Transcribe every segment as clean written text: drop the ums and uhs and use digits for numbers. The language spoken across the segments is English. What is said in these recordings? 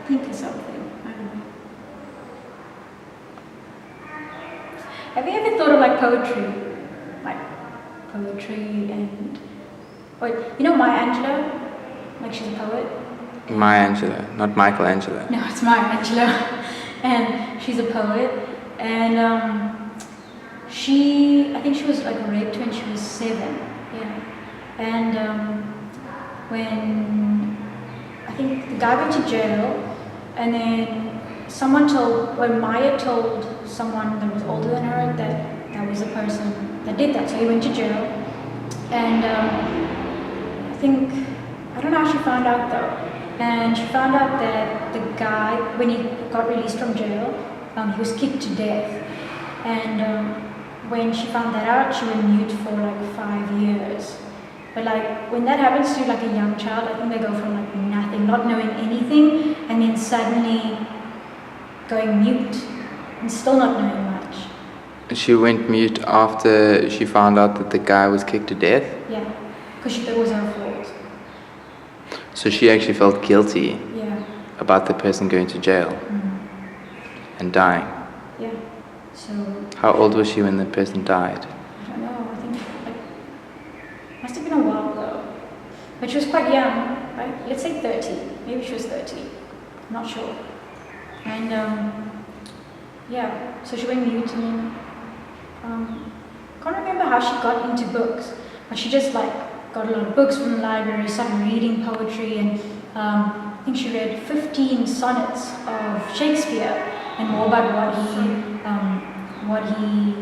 think of something. I don't know. Have you ever thought of like poetry? Like poetry and... Wait, you know Maya Angelou? Like she's a poet? Maya Angelou, not Michelangelo. No, it's Maya Angelou. And she's a poet. And I think she was like raped when she was 7. Yeah. And when I think the guy went to jail, and then when Maya told someone that was older than her that was the person that did that, so he went to jail. And I don't know how she found out though. And she found out that the guy, when he got released from jail, he was kicked to death. And when she found that out, she went mute for like 5 years. But like when that happens to like a young child, I think they go from like nothing, not knowing anything, and then suddenly going mute and still not knowing much. She went mute after she found out that the guy was kicked to death? Yeah, because she thought it was her fault. So she actually felt guilty about the person going to jail and dying. Yeah. So how old was she when the person died? I don't know. I think like must have been a while though. But she was quite young, right? Let's say 30. Maybe she was 30. I'm not sure. And so she went mute and then can't remember how she got into books, but she just like got a lot of books from the library, started reading poetry, and I think she read 15 sonnets of Shakespeare and more about what he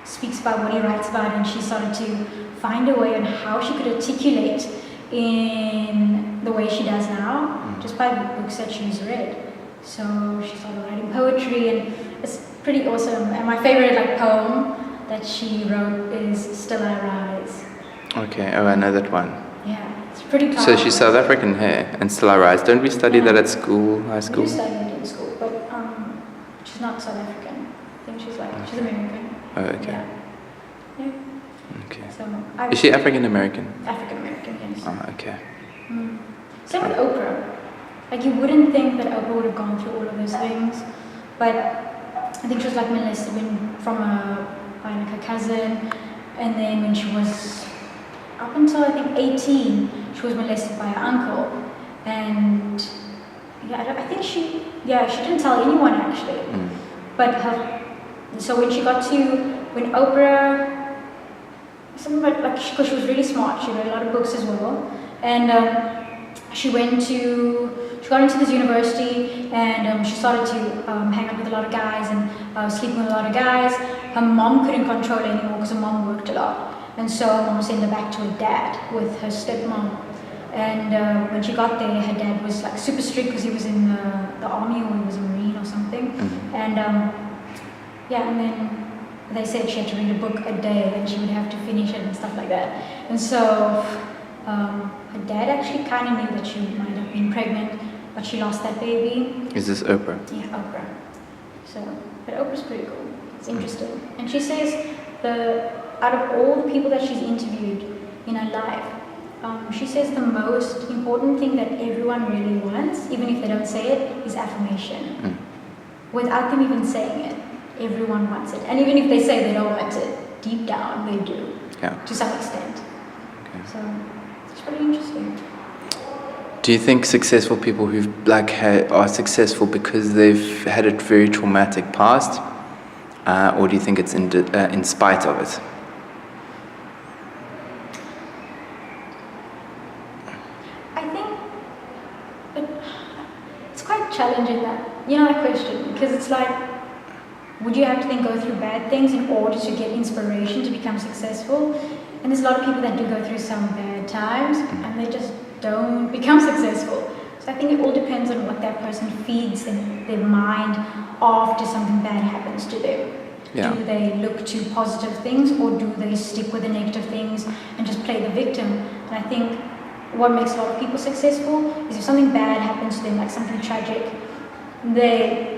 speaks about, what he writes about, and she started to find a way on how she could articulate in the way she does now, just by the books that she's read. So she started writing poetry, and it's pretty awesome. And my favorite like poem that she wrote is Still I Rise. Okay, I know that one. Yeah, it's pretty powerful. So she's South African here, and Still I Rise. Don't we study that at school, high school? We do study it in school, but she's not South African. I think she's American. Oh, okay. Yeah. Okay. So is she African American? African American, yes. Oh, okay. Same with Oprah. Like you wouldn't think that Oprah would have gone through all of those things, but I think she was like molested by like her cousin, and then when she was up until I think 18, she was molested by her uncle, and I think she didn't tell anyone actually, but so when Oprah, something about like because she was really smart, she read a lot of books as well, and she got into this university, and she started to hang out with a lot of guys and sleeping with a lot of guys. Her mom couldn't control her anymore because her mom worked a lot, and so her mom sent her back to her dad with her stepmom. And when she got there, her dad was like super strict because he was in the army, or he was a Marine or something. And and then they said she had to read a book a day and she would have to finish it and stuff like that. And so her dad actually kind of knew that she might have been pregnant, but she lost that baby. Is this Oprah? Yeah, Oprah. So, but Oprah's pretty cool. It's interesting. And she says out of all the people that she's interviewed in her life, she says the most important thing that everyone really wants, even if they don't say it, is affirmation. Without them even saying it, everyone wants it. And even if they say they don't want it, deep down they do. Yeah. To some extent. Okay. So it's pretty interesting. Do you think successful people who've are successful because they've had a very traumatic past, or do you think it's in spite of it? It's quite challenging that question, because it's like, would you have to then go through bad things in order to get inspiration to become successful? And there's a lot of people that do go through some bad times and they just don't become successful. So I think it all depends on what that person feeds in their mind after something bad happens to them. Yeah. Do they look to positive things, or do they stick with the negative things and just play the victim? And I think what makes a lot of people successful is if something bad happens to them, like something tragic, they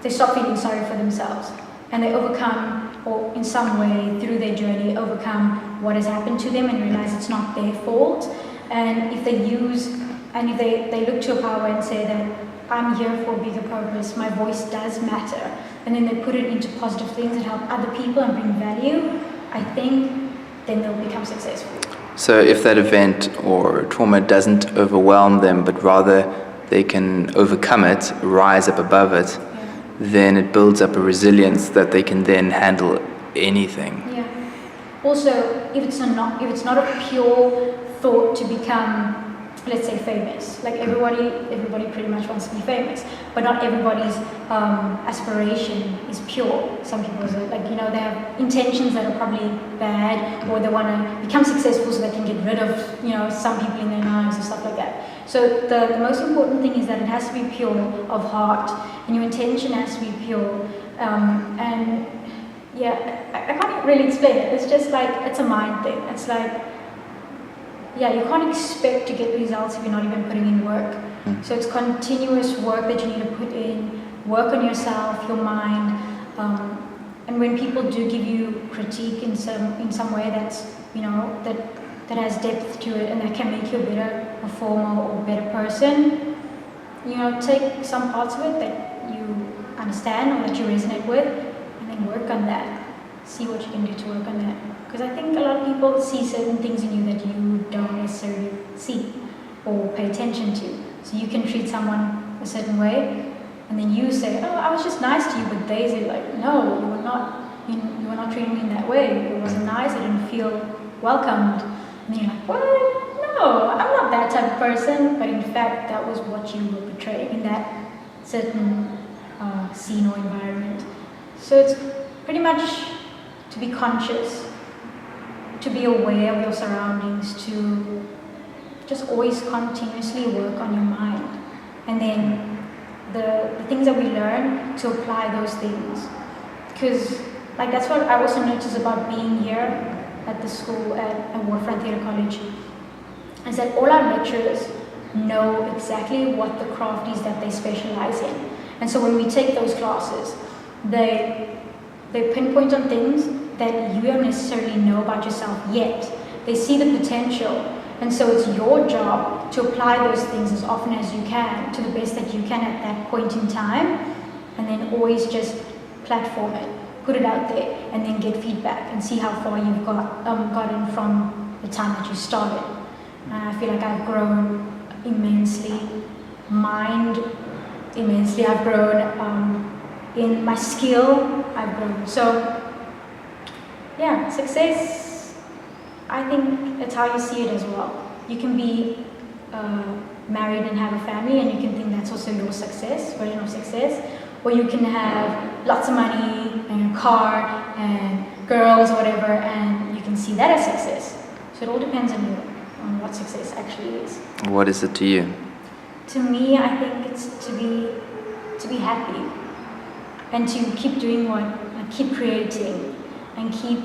stop feeling sorry for themselves and they overcome, or in some way through their journey overcome what has happened to them and realize it's not their fault. And if they look to a power and say that I'm here for a bigger purpose, my voice does matter, and then they put it into positive things that help other people and bring value, I think then they'll become successful. So if that event or trauma doesn't overwhelm them, but rather they can overcome it, rise up above it, then it builds up a resilience that they can then handle anything. Yeah. Also, if it's not a pure thought to become, let's say, famous, like everybody pretty much wants to be famous, but not everybody's aspiration is pure. Some people are like, they have intentions that are probably bad, or they want to become successful so they can get rid of, some people in their lives and stuff like that. So the most important thing is that it has to be pure of heart, and your intention has to be pure. And yeah, I can't really explain it. It's just like, it's a mind thing. It's like, yeah, you can't expect to get results if you're not even putting in work. So it's continuous work that you need to put in, work on yourself, your mind. And when people do give you critique in some way that's, that has depth to it and that can make you a better performer or a better person, take some parts of it that you understand or that you resonate with, and then work on that. See what you can do to work on that. Because I think a lot of people see certain things in you that you don't necessarily see or pay attention to. So you can treat someone a certain way, and then you say, "Oh, I was just nice to you," but they say like, "No, you were not. You were not treating me in that way. It wasn't nice. I didn't feel welcomed." And then you're like, "What? No, I'm not that type of person." But in fact, that was what you were portraying in that certain scene or environment. So it's pretty much to be conscious, to be aware of your surroundings, to just always continuously work on your mind, and then the things that we learn, to apply those things. Because like that's what I also noticed about being here at the school at Waterfront Theatre College, is that all our lecturers know exactly what the craft is that they specialize in. And so when we take those classes, they pinpoint on things that you don't necessarily know about yourself yet. They see the potential, and so it's your job to apply those things as often as you can, to the best that you can at that point in time, and then always just platform it, put it out there, and then get feedback and see how far you've gotten from the time that you started. And I feel like I've grown immensely, I've grown in my skill, I've grown. So yeah, success, I think it's how you see it as well. You can be married and have a family, and you can think that's also your success, version of success. Or you can have lots of money and a car and girls or whatever, and you can see that as success. So it all depends on you, on what success actually is. What is it to you? To me, I think it's to be happy and to keep doing keep creating and keep,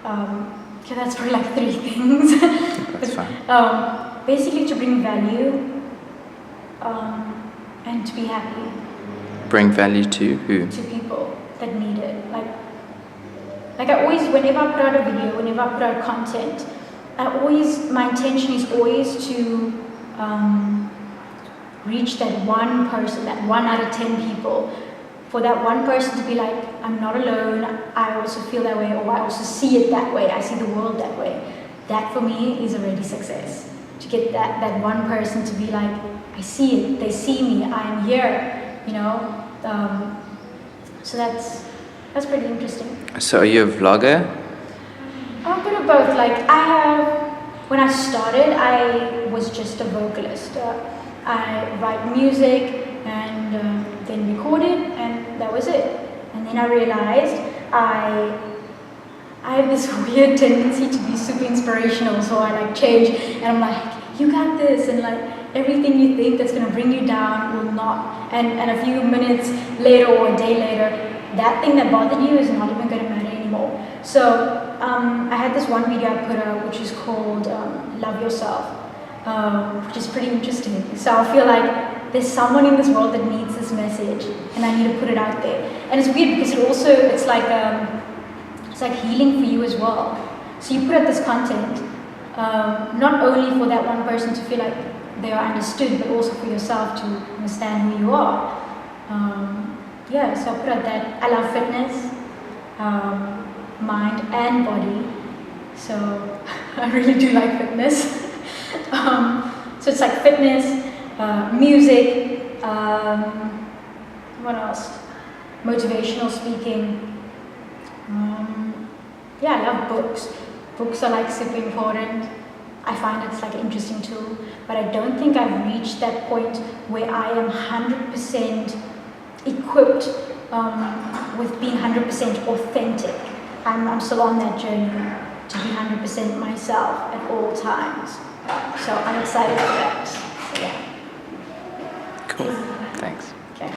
okay, that's probably like 3 things. That's fine. Basically to bring value and to be happy. Bring value to who? To people that need it. Like I always, whenever I put out a video, whenever I put out content, my intention is always to reach that one person, that 1 out of 10 people. For that one person to be like, I'm not alone, I also feel that way, or I also see it that way, I see the world that way. That for me is already success. To get that one person to be like, I see it, they see me, I'm here, so that's pretty interesting. So are you a vlogger? A bit of both. When I started, I was just a vocalist. I write music and then record it, and that was it. And then I realized I have this weird tendency to be super inspirational, so I change, and I'm like, you got this, and everything you think that's gonna bring you down will not. And a few minutes later or a day later, that thing that bothered you is not even gonna matter anymore. So I had this one video I put out, which is called Love Yourself, which is pretty interesting. So I feel like there's someone in this world that needs this message, and I need to put it out there. And it's weird because it's like healing for you as well. So you put out this content, not only for that one person to feel like they are understood, but also for yourself to understand who you are. Yeah, so I put out that I love fitness, mind and body. So I really do like fitness. So it's like fitness, music, what else? Motivational speaking. Yeah, I love books. Books are like super important. I find it's like an interesting tool, but I don't think I've reached that point where I am 100% equipped with being 100% authentic. I'm still on that journey to be 100% myself at all times. So I'm excited for that. So, yeah. Cool. Thanks.